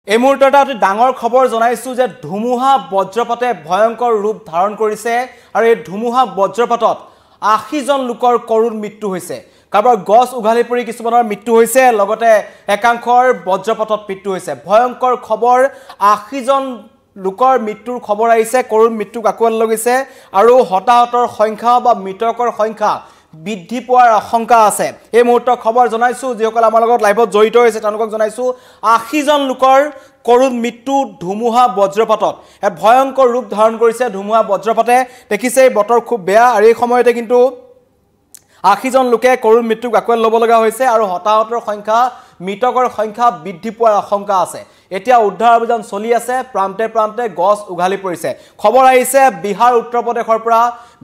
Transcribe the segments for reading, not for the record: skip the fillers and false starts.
এই মুহূৰ্তত এটা ডাঙৰ খবৰ জনাইছো যে ধুমুহা বজ্ৰপাতে ভয়ংকৰ ৰূপ ধাৰণ কৰিছে আৰু এই ধুমুহা বজ্ৰপাতত ৮০ জন লোকৰ কৰুণ মৃত্যু হৈছে। কাৰোবাৰ গছ উঘালি পৰি কিছুমানৰ মৃত্যু হৈছে, লগতে একাংশৰ বজ্ৰপাতত মৃত্যু হৈছে। ভয়ংকৰ খবৰ, ৮০ জন লোকৰ মৃত্যুৰ খবৰ আহিছে, কৰুণ মৃত্যুক আকুৱাল লগাইছে আৰু হতাহতৰ সংখ্যা বা মৃতকৰ সংখ্যা বৃদ্ধি পোৱাৰ আশংকা আছে। এই মুহূৰ্তৰ খবৰ জনাইছো, যিসকল আমাৰ লগত লাইভত জড়িত হৈছে তেওঁলোকক জনাইছো ৮০ জন লোকৰ কৰুণ মৃত্যু ধুমুহা বজ্ৰপাতত। এক ভয়ংকৰ ৰূপ ধাৰণ কৰিছে ধুমুহা বজ্ৰপাতে। দেখিছে বতৰ খুব বেয়া আৰু এই সময়তে কিন্তু ৮০ জন লোকে কৰুণ মৃত্যুক আকুৱাল ল'ব লগা হৈছে আৰু হতাহতৰ সংখ্যা মৃতকৰ সংখ্যা বৃদ্ধি পোৱাৰ আশংকা আছে। এতিয়া উদ্ধাৰ অভিযান চলি আছে, প্ৰান্তে প্ৰান্তে গছ উঘালি পৰিছে। খবৰ আহিছে বিহাৰ উত্তৰ প্ৰদেশৰ পৰা।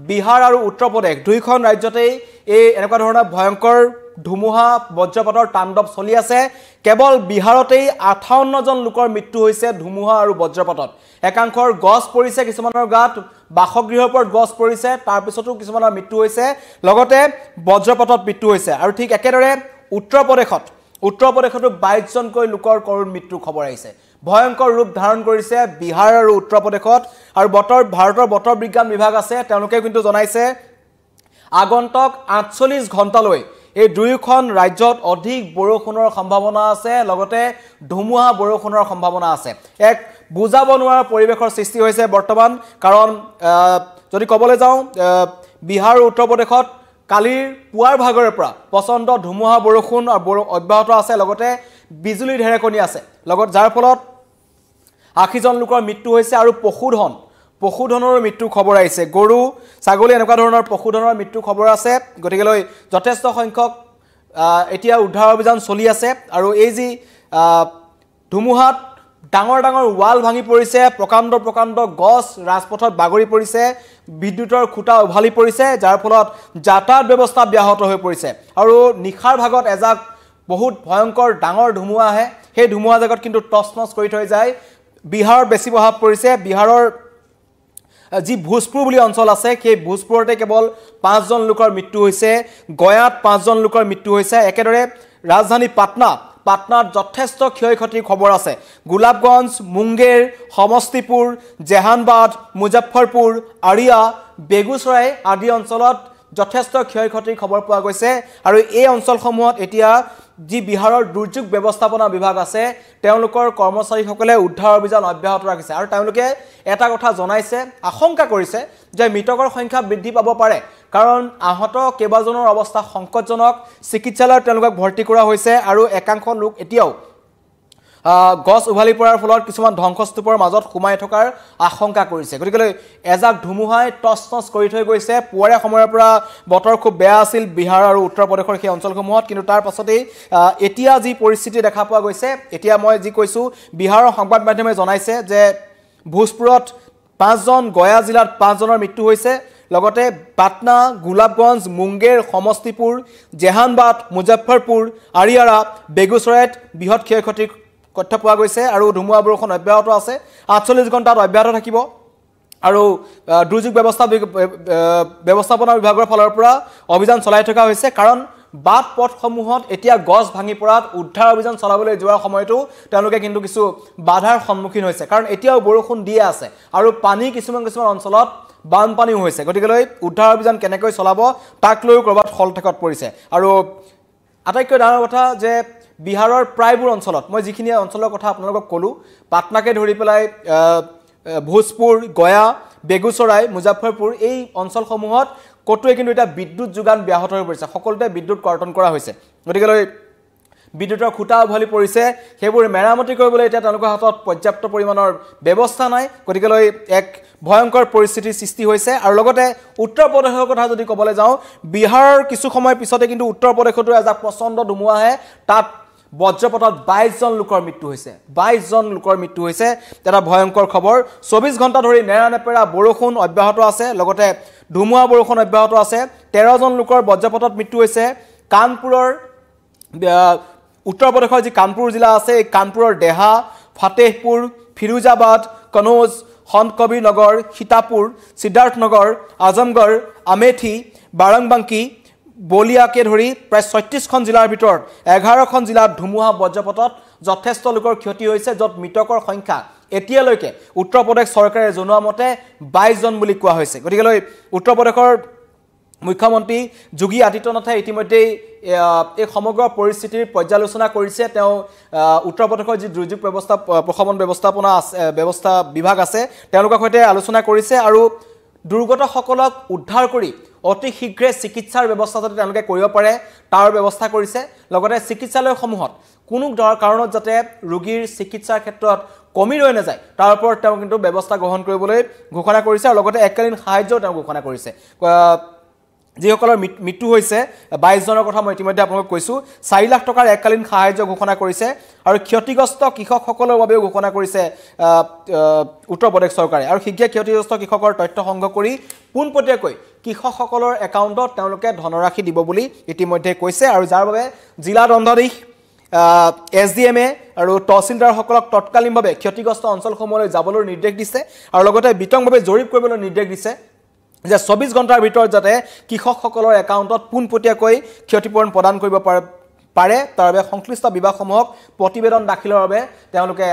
বিহাৰ আৰু উত্তৰ প্ৰদেশ দুইখন ৰাজ্যতেই এই এনেকুৱা ধৰণৰ ভয়ংকৰ ধুমুহা বজ্ৰপাতৰ তাণ্ডৱ চলি আছে। কেৱল বিহাৰতেই ৫৮ জন লোকৰ মৃত্যু হৈছে ধুমুহা আৰু বজ্ৰপাতত। একাংশৰ গছ পৰিছে, কিছুমানৰ গাত বাসগৃহৰ ওপৰত গছ পৰিছে, তাৰপিছতো কিছুমানৰ মৃত্যু হৈছে, লগতে বজ্ৰপাতত মৃত্যু হৈছে। আৰু ঠিক একেদৰে উত্তৰ প্ৰদেশতো ২২ জনকৈ লোকৰ কৰুণ মৃত্যুৰ খবৰ আহিছে। ভয়ংকৰ ৰূপ ধাৰণ কৰিছে বিহাৰ আৰু উত্তৰ প্ৰদেশত। আৰু ভাৰতৰ বতৰ বিজ্ঞান বিভাগ আছে, তেওঁলোকে কিন্তু জনাইছে আগন্তুক ৪৮ ঘণ্টালৈ এই দুয়োখন ৰাজ্যত অধিক বৰষুণৰ সম্ভাৱনা আছে, লগতে ধুমুহা বৰষুণৰ সম্ভাৱনা আছে। এক বুজাব নোৱাৰা পৰিৱেশৰ সৃষ্টি হৈছে বৰ্তমান। কাৰণ যদি ক'বলৈ যাওঁ, বিহাৰ আৰু উত্তৰ প্ৰদেশত কালিৰ পুৱাৰ ভাগৰে পৰা প্ৰচণ্ড ধুমুহা বৰষুণ অব্যাহত আছে, লগতে বিজুলী ঢেৰেকনি আছে, যাৰ ফলত ৮০ জন লোকৰ মৃত্যু হৈছে আৰু পশুধনৰো মৃত্যুৰ খবৰ আহিছে। গৰু, ছাগলী এনেকুৱা ধৰণৰ পশুধনৰ মৃত্যুৰ খবৰ আছে। গতিকেলৈ যথেষ্ট সংখ্যক এতিয়া উদ্ধাৰ অভিযান চলি আছে। আৰু এই যি ধুমুহাত ডাঙৰ ডাঙৰ ৱাল ভাঙি পৰিছে, প্ৰকাণ্ড গছ ৰাজপথত বাগৰি পৰিছে, বিদ্যুতৰ খুঁটা উভালি পৰিছে, যাৰ ফলত যাতায়াত ব্যৱস্থা ব্যাহত হৈ পৰিছে। আৰু নিশাৰ ভাগত এজাক বহুত ভয়ংকৰ ডাঙৰ ধুমুহা আহে, সেই ধুমুহা জাকত কিন্তু টচমচ কৰি থৈ যায়। বিহাৰত বেছি প্ৰভাৱ পৰিছে। বিহাৰৰ যি ভোজপুৰ বুলি অঞ্চল আছে, সেই ভোজপুৰতে কেৱল ৫ জন লোকৰ মৃত্যু হৈছে, গয়াত ৫ জন লোকৰ মৃত্যু হৈছে। একেদৰে ৰাজধানী পাটনাত যথেষ্ট ক্ষয় ক্ষতিৰ খবৰ আছে। গোলাপগঞ্জ, মুংগেৰ, সমষ্টিপুৰ, জেহানবাদ, মুজফ্ফৰপুৰ, আৰিয়া, বেগুচৰাই আদি অঞ্চলত যথেষ্ট ক্ষয় ক্ষতিৰ খবৰ পোৱা গৈছে। আৰু এই অঞ্চলসমূহত এতিয়া যি বিহাৰৰ দুৰ্যোগ ব্যৱস্থাপনা বিভাগ আছে, তেওঁলোকৰ কৰ্মচাৰীসকলে উদ্ধাৰ অভিযান অব্যাহত ৰাখিছে। আৰু তেওঁলোকে এটা কথা জনাইছে, আশংকা কৰিছে যে মৃতকৰ সংখ্যা বৃদ্ধি পাব পাৰে, কাৰণ আহত কেইবাজনৰ অৱস্থা সংকটজনক। চিকিৎসালয়ত তেওঁলোকক ভৰ্তি কৰা হৈছে আৰু একাংশ লোক এতিয়াও গছ উভালি পৰাৰ ফলত কিছুমান ধ্বংসস্তূপৰ মাজত সোমাই থকাৰ আশংকা কৰিছে। গতিকে এজাক ধুমুহাই টচটচ কৰি থৈ গৈছে। পুৱাৰে সময়ৰ পৰা বতৰ খুব বেয়া আছিল বিহাৰ আৰু উত্তৰ প্ৰদেশৰ সেই অঞ্চলসমূহত, কিন্তু তাৰ পাছতেই এতিয়া যি পৰিস্থিতি দেখা পোৱা গৈছে, এতিয়া মই যি কৈছোঁ, বিহাৰৰ সংবাদ মাধ্যমে জনাইছে যে ভোজপুৰত ৫ জন, গয়া জিলাত ৫ জনৰ মৃত্যু হৈছে, লগতে পাটনা, গোলাপগঞ্জ, মুংগেৰ, সমষ্টিপুৰ, জেহানবাদ, মুজফ্ফৰপুৰ, আৰিয়াৰা, বেগুচৰাইত বৃহৎ ক্ষয় ক্ষতিৰ তথ্য পোৱা গৈছে। আৰু ধুমুহা বৰষুণ অব্যাহত আছে, ৪৮ ঘণ্টাত অব্যাহত থাকিব। আৰু দুৰ্যোগ ব্যৱস্থাপনা বিভাগৰ ফালৰ পৰা অভিযান চলাই থকা হৈছে, কাৰণ বাট পথসমূহত এতিয়া গছ ভাঙি পৰাত উদ্ধাৰ অভিযান চলাবলৈ যোৱাৰ সময়তো তেওঁলোকে কিন্তু কিছু বাধাৰ সন্মুখীন হৈছে, কাৰণ এতিয়াও বৰষুণ দিয়ে আছে আৰু পানী কিছুমান অঞ্চলত বানপানীও হৈছে। গতিকেলৈ উদ্ধাৰ অভিযান কেনেকৈ চলাব তাক লৈও ক'ৰবাত শলঠেকত পৰিছে। আৰু আটাইতকৈ ডাঙৰ কথা যে বিহাৰৰ প্ৰায়বোৰ অঞ্চলত, মই যিখিনি অঞ্চলৰ কথা আপোনালোকক ক'লোঁ, পাটনাকে ধৰি পেলাই ভোজপুৰ, গয়া, বেগুচৰাই, মুজফ্ফৰপুৰ, এই অঞ্চলসমূহত ক'তোৱে কিন্তু এতিয়া বিদ্যুৎ যোগান ব্যাহত হৈ পৰিছে। সকলোতে বিদ্যুৎ কৰ্তন কৰা হৈছে। গতিকেলৈ বিদ্যুতৰ খুঁটা উভালি পৰিছে, সেইবোৰ মেৰামতি কৰিবলৈ এতিয়া তেওঁলোকৰ হাতত পৰ্যাপ্ত পৰিমাণৰ ব্যৱস্থা নাই। গতিকেলৈ এক ভয়ংকৰ পৰিস্থিতিৰ সৃষ্টি হৈছে। আৰু লগতে উত্তৰ প্ৰদেশৰ কথা যদি ক'বলৈ যাওঁ, বিহাৰৰ কিছু সময় পিছতে কিন্তু উত্তৰ প্ৰদেশতো এজাক প্ৰচণ্ড ধুমুহা আহে, তাত বজ্ৰপাতত ২২ জন লোকৰ মৃত্যু হৈছে। ২২ জন লোকৰ মৃত্যু হৈছে, এটা ভয়ংকৰ খবৰ। ২৪ ঘণ্টা ধৰি নেৰানেপেৰা বৰষুণ অব্যাহত আছে, লগতে ধুমুহা বৰষুণ অব্যাহত আছে। ১৩ জন লোকৰ বজ্ৰপাতত মৃত্যু হৈছে। কানপুৰৰ, উত্তৰ প্ৰদেশৰ যি কানপুৰ জিলা আছে, এই কানপুৰৰ দেহা, ফাতেহপুৰ, ফিৰোজাবাদ, কনৌজ, সন্ত কবীৰ নগৰ, সীতাপুৰ, সিদ্ধাৰ্থ নগৰ, আজমগড়, আমেথি, বাৰাংবাংকি, বলিয়াকে ধৰি প্ৰায় ৩৬খন জিলাৰ ভিতৰত ১১খন জিলাত ধুমুহা বজ্ৰপাতত যথেষ্ট লোকৰ ক্ষতি হৈছে য'ত মৃতকৰ সংখ্যা এতিয়ালৈকে উত্তৰ প্ৰদেশ চৰকাৰে জনোৱা মতে 22 জন বুলি কোৱা হৈছে গতিকে উত্তৰ প্ৰদেশৰ মুখ্যমন্ত্ৰী যোগী আদিত্যনাথে ইতিমধ্যে এই সমগ্ৰ পৰিস্থিতিৰ পৰ্যালোচনা কৰিছে তেওঁ উত্তৰ প্ৰদেশৰ যি দুৰ্যোগ ব্যৱস্থা প্ৰশমন ব্যৱস্থা বিভাগ আছে তেওঁলোকৰ সৈতে আলোচনা কৰিছে আৰু দুৰ্গতসকলক উদ্ধাৰ কৰি অতি শীঘ্ৰে চিকিৎসাৰ ব্যৱস্থা যাতে তেওঁলোকে কৰিব পাৰে তাৰ ব্যৱস্থা কৰিছে লগতে চিকিৎসালয়সমূহত কোনো কাৰণত যাতে ৰোগীৰ চিকিৎসাৰ ক্ষেত্ৰত কমি ৰৈ নাযায় তাৰ ওপৰত তেওঁ কিন্তু ব্যৱস্থা গ্ৰহণ কৰিবলৈ ঘোষণা কৰিছে আৰু লগতে এককালীন সাহায্যও তেওঁ ঘোষণা কৰিছে যিসকলৰ মৃত্যু হৈছে 22 জনৰ কথা মই ইতিমধ্যে আপোনাক কৈছো 4 লাখ টকাৰ এককালীন সাহায্য ঘোষণা কৰিছে আৰু ক্ষতিগ্ৰস্ত কৃষকসকলৰ বাবেও ঘোষণা কৰিছে উত্তৰ প্ৰদেশ চৰকাৰে আৰু শীঘ্ৰে ক্ষতিগ্ৰস্ত কৃষকৰ তথ্য সংগ্ৰহ কৰি পোনপটীয়াকৈ কৃষকসকলৰ একাউণ্টত তেওঁলোকে ধনৰাশি দিব বুলি ইতিমধ্যে কৈছে আৰু যাৰ বাবে জিলা দণ্ডাধীশ SDMA আৰু তহচিলদাৰসকলক তৎকালীনভাৱে ক্ষতিগ্ৰস্ত অঞ্চলসমূহলৈ যাবলৈ নিৰ্দেশ দিছে আৰু লগতে বিতংভাৱে জৰীপ কৰিবলৈ নিৰ্দেশ দিছে যে 24 ঘণ্টাৰ ভিতৰত যাতে কৃষকসকলৰ একাউণ্টত পোনপটীয়াকৈ ক্ষতিপূৰণ প্ৰদান কৰিব পাৰে তাৰ বাবে সংশ্লিষ্ট বিভাগসমূহক প্ৰতিবেদন দাখিলৰ বাবে তেওঁলোকে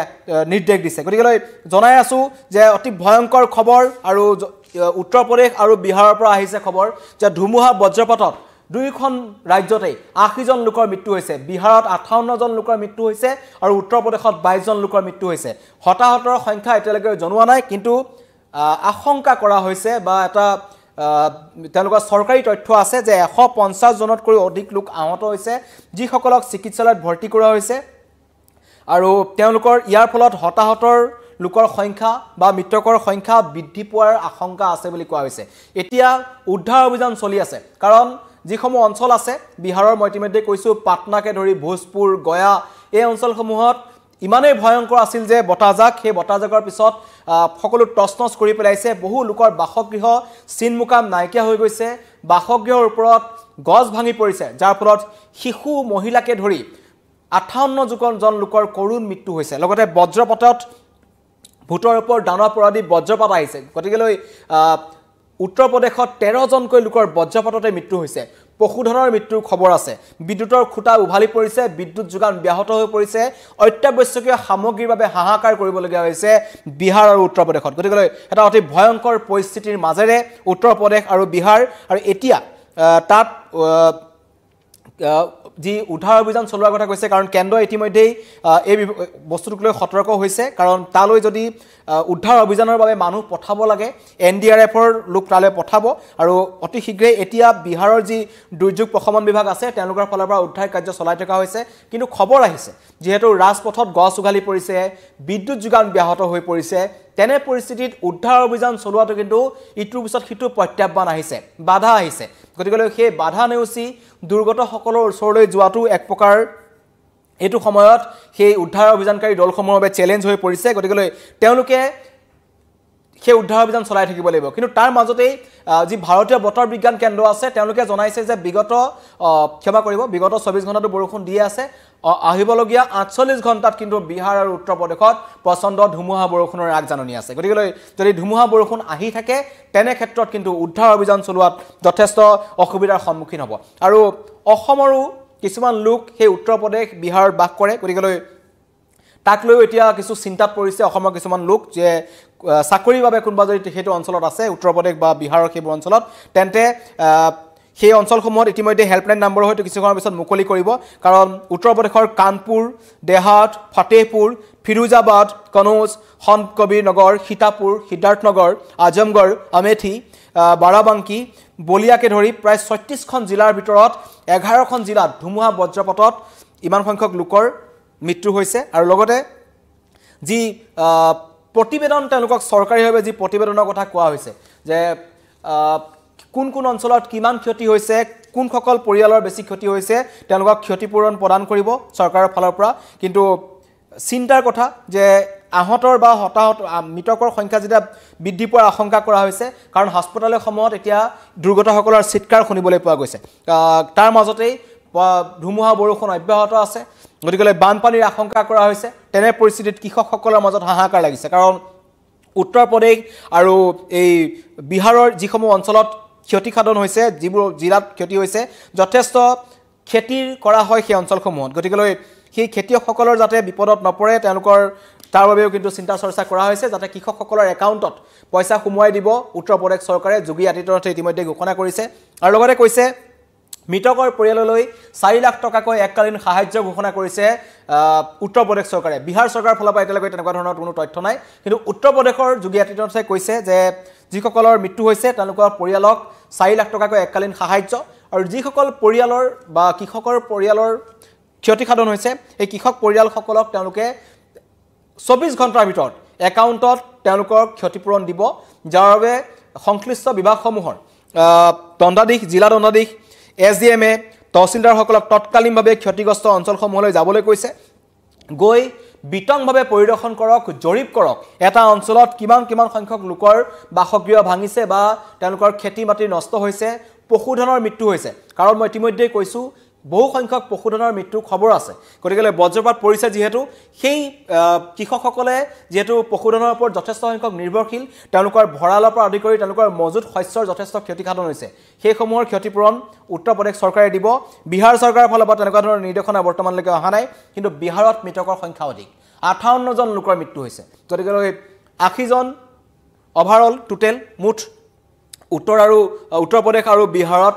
নিৰ্দেশ দিছে গতিকে জনাই আছো যে অতি ভয়ংকৰ খবৰ আৰু উত্তৰ প্ৰদেশ আৰু বিহাৰৰ পৰা আহিছে খবৰ যে ধুমুহা বজ্ৰপাতত দুইখন ৰাজ্যতে 80 জন লোকৰ মৃত্যু হৈছে বিহাৰত 58 জন লোকৰ মৃত্যু হৈছে আৰু উত্তৰ প্ৰদেশত 22 জন লোকৰ মৃত্যু হৈছে হতাহতৰ সংখ্যা এতিয়ালৈকে জনোৱা নাই কিন্তু আশংকা কৰা হৈছে বা এটা তেওঁলোকৰ চৰকাৰী তথ্য আছে যে 150 জনতকৈ অধিক লোক আহত হৈছে যিসকলক চিকিৎসালয়ত ভৰ্তি কৰা হৈছে আৰু তেওঁলোকৰ ইয়াৰ ফলত হতাহতৰ লোকৰ সংখ্যা বা মৃতকৰ সংখ্যা বৃদ্ধি পোৱাৰ আশংকা আছে বুলি কোৱা হৈছে এতিয়া উদ্ধাৰ অভিযান চলি আছে কাৰণ যিসমূহ অঞ্চল আছে বিহাৰৰ মই ইতিমধ্যে কৈছো পাটনাকে ধৰি ভোজপুৰ গয়া এই অঞ্চলসমূহত ইমানেই ভয়ংকৰ আছিল যে বতাহজাক সেই বতাহজাকৰ পিছত সকলো তছনছ কৰি পেলাইছে বহু লোকৰ বাসগৃহ চিনমুকাম নাইকিয়া হৈ গৈছে বাসগৃহৰ ওপৰত গছ ভাঙি পৰিছে যাৰ ফলত শিশু মহিলাকে ধৰি 58 জন লোকৰ কৰুণ মৃত্যু হৈছে লগতে বজ্ৰপাতত ভূতৰ ওপৰত দানা পৰা দি বজ্ৰপাত আহিছে গতিকে উত্তৰ প্ৰদেশত 13 জনকৈ লোকৰ বজ্ৰপাততে মৃত্যু হৈছে পশুধনৰ মৃত্যুৰ খবৰ আছে বিদ্যুতৰ খুঁটা উভালি পৰিছে বিদ্যুৎ যোগান ব্যাহত হৈ পৰিছে অত্যাৱশ্যকীয় সামগ্ৰীৰ বাবে হাহাকাৰ কৰিবলগীয়া হৈছে বিহাৰ আৰু উত্তৰ প্ৰদেশত গতিকে এটা অতি ভয়ংকৰ পৰিস্থিতিৰ মাজেৰে উত্তৰ প্ৰদেশ আৰু বিহাৰ আৰু এতিয়া তাত যি উদ্ধাৰ অভিযান চলোৱাৰ কথা কৈছে কাৰণ কেন্দ্ৰ ইতিমধ্যে এই বস্তুটোক লৈ সতৰ্ক হৈছে কাৰণ তালৈ যদি উদ্ধাৰ অভিযানৰ বাবে মানুহ পঠাব লাগে NDRFৰ লোক তালৈ পঠাব আৰু অতি শীঘ্ৰে এতিয়া বিহাৰৰ যি দুৰ্যোগ প্ৰশমন বিভাগ আছে তেওঁলোকৰ ফালৰ পৰা উদ্ধাৰ কাৰ্য চলাই থকা হৈছে কিন্তু খবৰ আহিছে যেহেতু ৰাজপথত গছ উঘালি পৰিছে বিদ্যুৎ যোগান ব্যাহত হৈ পৰিছে তেনে পৰিস্থিতিত উদ্ধাৰ অভিযান চলোৱাটো কিন্তু ইটোৰ পিছত সিটো প্ৰত্যাহ্বান আহিছে বাধা আহিছে গতিকে সেই বাধা নেওচি দুৰ্গতসকলৰ ওচৰলৈ যোৱাটো এক প্ৰকাৰ এইটো সময়ত সেই উদ্ধাৰ অভিযানকাৰী দলসমূহৰ বাবে চ্যালেঞ্জ হৈ পৰিছে গতিকে তেওঁলোকে সেই উদ্ধাৰ অভিযান চলাই থাকিব লাগিব কিন্তু তাৰ মাজতেই যি ভাৰতীয় বতৰ বিজ্ঞান কেন্দ্ৰ আছে তেওঁলোকে জনাইছে যে বিগত 24 ঘণ্টাটো বৰষুণ দিয়ে আছে আহিবলগীয়া 48 ঘণ্টাত কিন্তু বিহাৰ আৰু উত্তৰ প্ৰদেশত প্ৰচণ্ড ধুমুহা বৰষুণৰ আগজাননী আছে গতিকে যদি ধুমুহা বৰষুণ আহি থাকে তেনে ক্ষেত্ৰত কিন্তু উদ্ধাৰ অভিযান চলোৱাত যথেষ্ট অসুবিধাৰ সন্মুখীন হ'ব আৰু অসমৰো কিছুমান লোক সেই উত্তৰ প্ৰদেশ বিহাৰত বাস কৰে গতিকে তাক লৈ এতিয়া কিছু চিন্তাত পৰিছে অসমৰ কিছুমান লোক যে চাকৰিৰ বাবে কোনবা যদি সেইটো অঞ্চলত আছে উত্তৰ প্ৰদেশ বা বিহাৰৰ সেইবোৰ অঞ্চলত তেন্তে সেই অঞ্চলসমূহত ইতিমধ্যে হেল্পলাইন নম্বৰ হয়তো কিছুক্ষণৰ পিছত মুকলি কৰিব কাৰণ উত্তৰ প্ৰদেশৰ কানপুৰ দেহাত ফতেহপুৰ ফিৰোজাবাদ কনৌজ সন্ত কবিৰ নগৰ সীতাপুৰ সিদ্ধাৰ্থনগৰ আজমগড় আমেথি বাৰাবাংকি বলিয়াকে ধৰি প্ৰায় 36খন জিলাৰ ভিতৰত 11খন জিলাত ধুমুহা বজ্ৰপাতত ইমান সংখ্যক লোকৰ মৃত্যু হৈছে আৰু লগতে যি প্ৰতিবেদন তেওঁলোকক চৰকাৰীভাৱে যি প্ৰতিবেদনৰ কথা কোৱা হৈছে যে কোন কোন অঞ্চলত কিমান ক্ষতি হৈছে কোনসকল পৰিয়ালৰ বেছি ক্ষতি হৈছে তেওঁলোকক ক্ষতিপূৰণ প্ৰদান কৰিব চৰকাৰৰ ফালৰ পৰা কিন্তু চিন্তাৰ কথা যে আহতৰ বা হতাহত মৃতকৰ সংখ্যা যেতিয়া বৃদ্ধি পোৱাৰ আশংকা কৰা হৈছে কাৰণ হাস্পতালসমূহত এতিয়া দুৰ্গতসকলৰ চিৎকাৰ শুনিবলৈ পোৱা গৈছে তাৰ মাজতেই ধুমুহা বৰষুণ অব্যাহত আছে গতিকে বানপানীৰ আশংকা কৰা হৈছে তেনে পৰিস্থিতিত কৃষকসকলৰ মাজত হাহাকাৰ লাগিছে কাৰণ উত্তৰ প্ৰদেশ আৰু এই বিহাৰৰ যিসমূহ অঞ্চলত ক্ষতিসাধন হৈছে যিবোৰ জিলাত ক্ষতি হৈছে যথেষ্ট খেতি কৰা হয় সেই অঞ্চলসমূহত গতিকে সেই খেতিয়কসকলৰ যাতে বিপদত নপৰে তেওঁলোকৰ তাৰ বাবেও কিন্তু চিন্তা চৰ্চা কৰা হৈছে যাতে কৃষকসকলৰ একাউণ্টত পইচা সোমোৱাই দিব উত্তৰ প্ৰদেশ চৰকাৰে যোগী আদিত্যনাথে ইতিমধ্যে ঘোষণা কৰিছে আৰু লগতে কৈছে মৃতকৰ পৰিয়াললৈ 4 লাখ টকাকৈ এককালীন সাহায্য ঘোষণা কৰিছে উত্তৰ প্ৰদেশ চৰকাৰে বিহাৰ চৰকাৰৰ ফালৰ পৰা এতিয়ালৈকে তেনেকুৱা ধৰণৰ কোনো তথ্য নাই কিন্তু উত্তৰ প্ৰদেশৰ যোগী আদিত্যনাথে কৈছে যে যিসকলৰ মৃত্যু হৈছে তেওঁলোকৰ পৰিয়ালক 4 লাখ টকাকৈ এককালীন সাহায্য আৰু যিসকল পৰিয়ালৰ বা কৃষকৰ পৰিয়ালৰ ক্ষতিসাধন হৈছে এই কৃষক পৰিয়ালসকলক তেওঁলোকে 24 ঘণ্টাৰ ভিতৰত একাউণ্টত তেওঁলোকৰ ক্ষতিপূৰণ দিব যাৰ বাবে সংশ্লিষ্ট বিভাগসমূহৰ দণ্ডাধীশ জিলা দণ্ডাধীশ SDM এ তহচিলদাৰসকলক তৎকালীনভাৱে ক্ষতিগ্ৰস্ত অঞ্চলসমূহলৈ যাবলৈ কৈছে গৈ বিতংভাৱে পৰিদৰ্শন কৰক জৰীপ কৰক এটা অঞ্চলত কিমান সংখ্যক লোকৰ বাসগৃহ ভাঙিছে বা তেওঁলোকৰ খেতি মাটি নষ্ট হৈছে পশুধনৰ মৃত্যু হৈছে কাৰণ মই ইতিমধ্যে কৈছো বহু সংখ্যক পশুধনৰ মৃত্যুৰ খবৰ আছে গতিকে বজ্ৰপাত পৰিছে যেহেতু সেই কৃষকসকলে যেহেতু পশুধনৰ ওপৰত যথেষ্ট সংখ্যক নিৰ্ভৰশীল তেওঁলোকৰ ভঁৰালৰ পৰা আদি কৰি তেওঁলোকৰ মজুত শস্যৰ যথেষ্ট ক্ষতিসাধন হৈছে সেই সমূহৰ ক্ষতিপূৰণ উত্তৰ প্ৰদেশ চৰকাৰে দিব বিহাৰ চৰকাৰৰ ফালৰ পৰা তেনেকুৱা ধৰণৰ নিৰ্দেশনা বৰ্তমানলৈকে অহা নাই কিন্তু বিহাৰত মৃতকৰ সংখ্যা অধিক 58 জন লোকৰ মৃত্যু হৈছে গতিকে 80 জন ওভাৰঅল টোটেল মুঠ উত্তৰ প্ৰদেশ আৰু বিহাৰত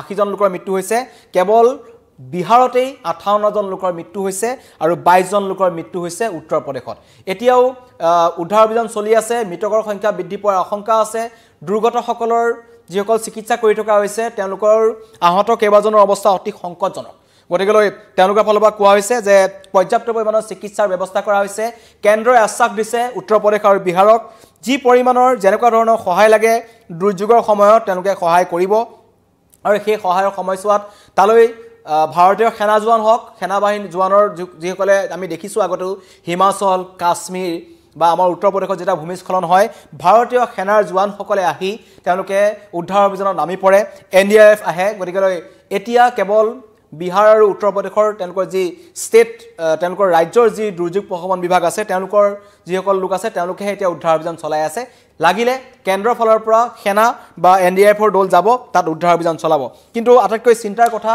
80 জন লোকৰ মৃত্যু হৈছে কেৱল বিহাৰতেই 58 জন লোকৰ মৃত্যু হৈছে আৰু 22 জন লোকৰ মৃত্যু হৈছে উত্তৰ প্ৰদেশত এতিয়াও উদ্ধাৰ অভিযান চলি আছে মৃতকৰ সংখ্যা বৃদ্ধি পোৱাৰ আশংকা আছে দুৰ্গতসকলৰ যিসকল চিকিৎসা কৰি থকা হৈছে তেওঁলোকৰ আহত কেইবাজনৰ অৱস্থা অতি সংকটজনক গতিকে তেওঁলোকৰ ফালৰ পৰা কোৱা হৈছে যে পৰ্যাপ্ত পৰিমাণৰ চিকিৎসাৰ ব্যৱস্থা কৰা হৈছে কেন্দ্ৰই আশ্বাস দিছে উত্তৰ প্ৰদেশ আৰু বিহাৰক যি পৰিমাণৰ যেনেকুৱা ধৰণৰ সহায় লাগে দুৰ্যোগৰ সময়ত তেওঁলোকে সহায় কৰিব আৰু সেই সহায়ৰ সময়ছোৱাত তালৈ ভাৰতীয় সেনা জোৱান হওক সেনাবাহিনী জোৱানৰ যিসকলে আমি দেখিছোঁ আগতেও হিমাচল কাশ্মীৰ বা আমাৰ উত্তৰ প্ৰদেশত যেতিয়া ভূমিস্খলন হয় ভাৰতীয় সেনাৰ জোৱানসকলে আহি তেওঁলোকে উদ্ধাৰ অভিযানত নামি পৰে NDRF আহে গতিকে এতিয়া কেৱল বিহাৰ আৰু উত্তৰ প্ৰদেশৰ তেওঁলোকৰ যি ষ্টেট তেওঁলোকৰ ৰাজ্যৰ যি দুৰ্যোগ প্ৰশমন বিভাগ আছে তেওঁলোকৰ যিসকল লোক আছে তেওঁলোকে এতিয়া উদ্ধাৰ অভিযান চলাই আছে লাগিলে কেন্দ্ৰৰ ফালৰ পৰা সেনা বা NDRFৰ দল যাব তাত উদ্ধাৰ অভিযান চলাব কিন্তু আটাইতকৈ চিন্তাৰ কথা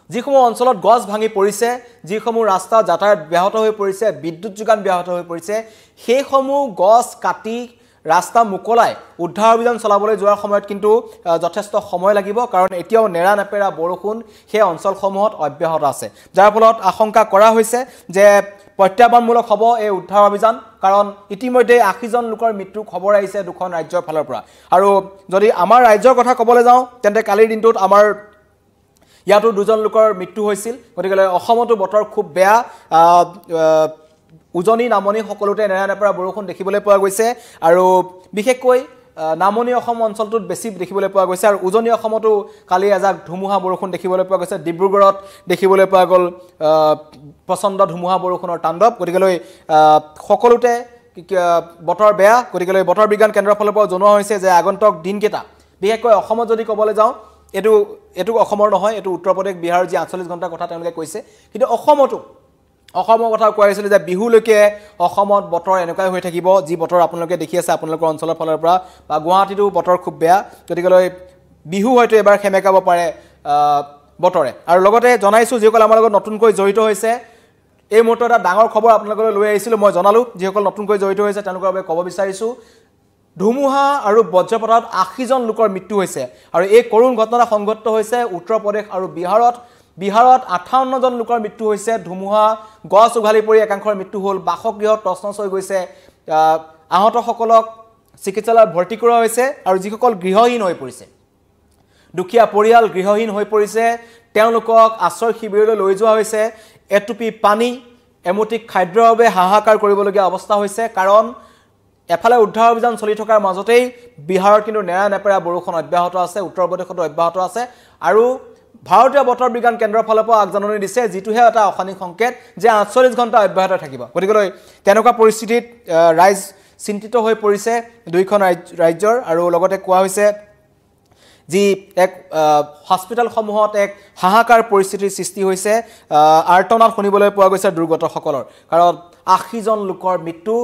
যিসমূহ অঞ্চলত গছ ভাঙি পৰিছে যিসমূহ ৰাস্তা যাতায়াত ব্যাহত হৈ পৰিছে বিদ্যুৎ যোগান ব্যাহত হৈ পৰিছে সেইসমূহ গছ কাটি ৰাস্তা মুকলাই উদ্ধাৰ অভিযান চলাবলৈ যোৱাৰ সময়ত কিন্তু যথেষ্ট সময় লাগিব কাৰণ এতিয়াও নেৰা নেপেৰা বৰষুণ সেই অঞ্চলসমূহত অব্যাহত আছে যাৰ ফলত আশংকা কৰা হৈছে যে প্ৰত্যাহ্বানমূলক হ'ব এই উদ্ধাৰ অভিযান কাৰণ ইতিমধ্যে 80 জন লোকৰ মৃত্যু খবৰ আহিছে দুখন ৰাজ্যৰ ফালৰ পৰা আৰু যদি আমাৰ ৰাজ্যৰ কথা ক'বলৈ যাওঁ তেন্তে কালিৰ দিনটোত আমাৰ ইয়াতো 2 জন লোকৰ মৃত্যু হৈছিল গতিকে অসমতো বতৰ খুব বেয়া উজনি নামনি সকলোতে নেৰা নেপেৰা বৰষুণ দেখিবলৈ পোৱা গৈছে আৰু বিশেষকৈ নামনি অসম অঞ্চলটোত বেছি দেখিবলৈ পোৱা গৈছে আৰু উজনি অসমতো কালি এজাক ধুমুহা বৰষুণ দেখিবলৈ পোৱা গৈছে ডিব্ৰুগড়ত দেখিবলৈ পোৱা গ'ল প্ৰচণ্ড ধুমুহা বৰষুণৰ তাণ্ডৱ গতিকে সকলোতে বতৰ বেয়া গতিকে বতৰ বিজ্ঞান কেন্দ্ৰৰ ফালৰ পৰা জনোৱা হৈছে যে আগন্তুক দিনকেইটা বিশেষকৈ অসমত যদি ক'বলৈ যাওঁ এটো অসমৰ নহয় এটো উত্তৰ প্ৰদেশ বিহাৰৰ যি 48 ঘণ্টাৰ কথা তেওঁলোকে কৈছে কিন্তু অসমৰ কথা কোৱা হৈছিল যে বিহুলৈকে অসমত বতৰ এনেকুৱাই হৈ থাকিব যি বতৰ আপোনালোকে দেখি আছে আপোনালোকৰ অঞ্চলৰ ফালৰ পৰা বা গুৱাহাটীতো বতৰ খুব বেয়া গতিকে বিহু হয়তো এবাৰ খেমেকাব পাৰে বতৰে আৰু লগতে জনাইছো যিসকল আমাৰ লগত নতুনকৈ জড়িত হৈছে এই মুহূৰ্তত এটা ডাঙৰ খবৰ আপোনালোকলৈ লৈ আহিছিলো মই জনালো যিসকল নতুনকৈ জড়িত হৈছে তেওঁলোকৰ বাবে ক'ব বিচাৰিছো ধুমুহা আৰু বজ্ৰপাতত 80 জন লোকৰ মৃত্যু হৈছে আৰু এই কৰুণ ঘটনা সংঘটিত হৈছে উত্তৰ প্ৰদেশ আৰু বিহাৰত 58 জন লোকৰ মৃত্যু হৈছে ধুমুহা গছ উঘালি পৰি একাংশৰ মৃত্যু হ'ল বাসগৃহত তছনছ হৈ গৈছে আহতসকলক চিকিৎসালয়ত ভৰ্তি কৰা হৈছে আৰু যিসকল গৃহহীন হৈ পৰিছে দুখীয়া পৰিয়াল গৃহহীন হৈ পৰিছে তেওঁলোকক আশ্ৰয় শিবিৰলৈ লৈ যোৱা হৈছে এটুপি পানী এমুঠি খাদ্যৰ বাবে হাহাকাৰ কৰিবলগীয়া অৱস্থা হৈছে কাৰণ এফালে উদ্ধাৰ অভিযান চলি থকাৰ মাজতেই বিহাৰত কিন্তু নেৰা নেপেৰা বৰষুণ অব্যাহত আছে উত্তৰ প্ৰদেশতো অব্যাহত আছে আৰু ভাৰতীয় বতৰ বিজ্ঞান কেন্দ্ৰৰ ফালৰ পৰা আগজাননী দিছে যিটোহে এটা অশানিক সংকেত যে 48 ঘণ্টা অব্যাহত থাকিব গতিকে তেনেকুৱা পৰিস্থিতিত ৰাইজ চিন্তিত হৈ পৰিছে দুইখন ৰাজ্যৰ আৰু লগতে কোৱা হৈছে যি এক হস্পিটেলসমূহত এক হাহাকাৰ পৰিস্থিতিৰ সৃষ্টি হৈছে আৰ্তনাদ শুনিবলৈ পোৱা গৈছে দুৰ্গতসকলৰ কাৰণ 80 জন লোকৰ মৃত্যু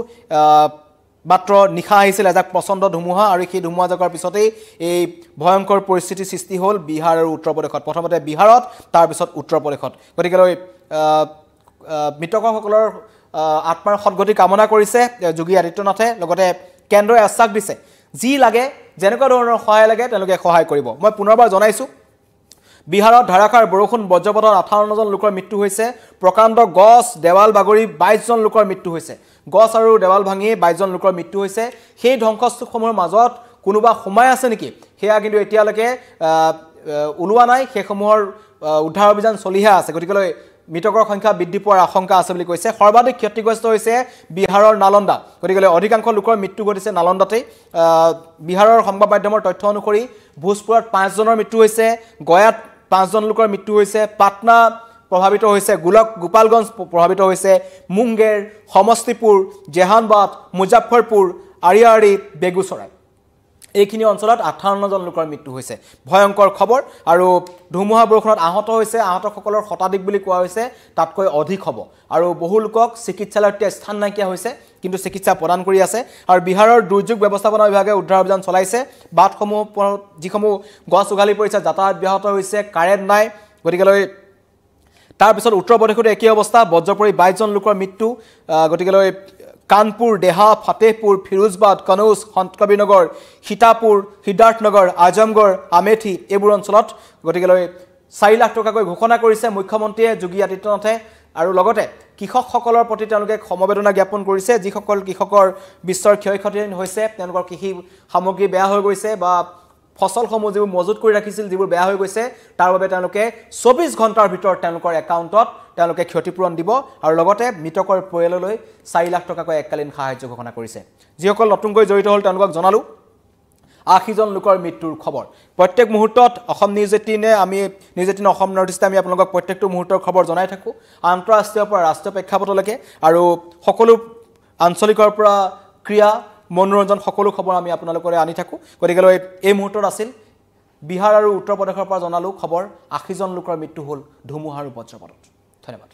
মাত্ৰ নিশা আহিছিল এজাক প্ৰচণ্ড ধুমুহা আৰু সেই ধুমুহাজাকৰ পিছতেই এই ভয়ংকৰ পৰিস্থিতিৰ সৃষ্টি হ'ল বিহাৰ আৰু উত্তৰ প্ৰদেশত প্ৰথমতে বিহাৰত তাৰ পিছত উত্তৰ প্ৰদেশত গতিকে মৃতকসকলৰ আত্মাৰ সদগতি কামনা কৰিছে যোগী আদিত্যনাথে লগতে কেন্দ্ৰই আশ্বাস দিছে যি লাগে যেনেকুৱা ধৰণৰ সহায় লাগে তেওঁলোকে সহায় কৰিব মই পুনৰবাৰ জনাইছো বিহাৰত ধাৰাসাৰ বৰষুণ বজ্ৰপাতত 58 জন লোকৰ মৃত্যু হৈছে প্ৰকাণ্ড গছ দেৱাল বাগৰি 22 জন লোকৰ মৃত্যু হৈছে গছ আৰু দেৱাল ভাঙি 22 জন লোকৰ মৃত্যু হৈছে সেই ধ্বংসস্তূপসমূহৰ মাজত কোনোবা সোমাই আছে নেকি হেয়া কিন্তু এতিয়ালৈকে উলোৱা নাই সেইসমূহৰ উদ্ধাৰ অভিযান চলিহে আছে গতিকে মৃতকৰ সংখ্যা বৃদ্ধি পোৱাৰ আশংকা আছে বুলি কৈছে সৰ্বাধিক ক্ষতিগ্ৰস্ত হৈছে বিহাৰৰ নালন্দা গতিকে অধিকাংশ লোকৰ মৃত্যু ঘটিছে নালন্দাতে বিহাৰৰ সংবাদ মাধ্যমৰ তথ্য অনুসৰি ভোজপুৰত 5 জনৰ মৃত্যু হৈছে গয়াত 5 জন লোকৰ মৃত্যু হৈছে পাটনা প্ৰভাৱিত হৈছে গোপালগঞ্জ প্ৰভাৱিত হৈছে মুংগেৰ সমষ্টিপুৰ জেহানবাদ মুজাফৰপুৰ আৰিয়াৰী বেগুচৰাই এইখিনি অঞ্চলত 58 জন লোকৰ মৃত্যু হৈছে ভয়ংকৰ খবৰ আৰু ধুমুহা বৰষুণত আহত হৈছে আহতসকলৰ শতাধিক বুলি কোৱা হৈছে তাতকৈ অধিক হ'ব আৰু বহু লোকক চিকিৎসালয়ত স্থান নাইকিয়া হৈছে কিন্তু চিকিৎসা প্ৰদান কৰি আছে আৰু বিহাৰৰ দুৰ্যোগ ব্যৱস্থাপনা বিভাগে উদ্ধাৰ অভিযান চলাইছে বাটসমূহ যিসমূহ গছ উঘালি পৰিছে যাতায়াত ব্যাহত হৈছে কাৰেণ্ট নাই গতিকে তাৰ পিছত উত্তৰ প্ৰদেশত একেই অৱস্থা বজ্ৰ পৰি 22 জন লোকৰ মৃত্যু গতিকে কানপুৰ দেহা ফতেহপুৰ ফিৰোজবাদ কনৌজ সন্তকবিনগৰ সীতাপুৰ সিদ্ধাৰ্থনগৰ আজমগড় আমেথি এইবোৰ অঞ্চলত গতিকে 4 লাখ টকাকৈ ঘোষণা কৰিছে মুখ্যমন্ত্ৰীয়ে যোগী আদিত্যনাথে আৰু লগতে কৃষকসকলৰ প্ৰতি তেওঁলোকে সমবেদনা জ্ঞাপন কৰিছে যিসকল কৃষকৰ বিশ্বৰ ক্ষয়ক্ষতি হৈছে তেওঁলোকৰ কৃষি সামগ্ৰী বেয়া হৈ গৈছে বা ফসলসমূহ যিবোৰ মজুত কৰি ৰাখিছিল যিবোৰ বেয়া হৈ গৈছে তাৰ বাবে তেওঁলোকে 24 ঘণ্টাৰ ভিতৰত তেওঁলোকৰ একাউণ্টত তেওঁলোকে ক্ষতিপূৰণ দিব আৰু লগতে মৃতকৰ পৰিয়াললৈ 4 লাখ টকাকৈ এককালীন সাহায্য ঘোষণা কৰিছে যিসকল নতুনকৈ জড়িত হ'ল তেওঁলোকক জনালো 80 জন লোকৰ মৃত্যুৰ খবৰ প্ৰত্যেক মুহূৰ্তত অসম নিউজ 18 আমি নিউজ 18 অসম নৰ্থ-ইষ্টে আমি আপোনালোকক প্ৰত্যেকটো মুহূৰ্তৰ খবৰ জনাই থাকো আন্তঃৰাষ্ট্ৰীয় পৰা ৰাষ্ট্ৰীয় প্ৰেক্ষাপটলৈকে আৰু সকলো আঞ্চলিকৰ পৰা ক্ৰিয়া মনোৰঞ্জন সকলো খবৰ আমি আপোনালোকলৈ আনি থাকো গতিকে এই মুহূৰ্তত আছিল বিহাৰ আৰু উত্তৰ প্ৰদেশৰ পৰা জনালো খবৰ 80 জন লোকৰ মৃত্যু হ'ল ধুমুহা আৰু বজ্ৰপাতত ধন্যবাদ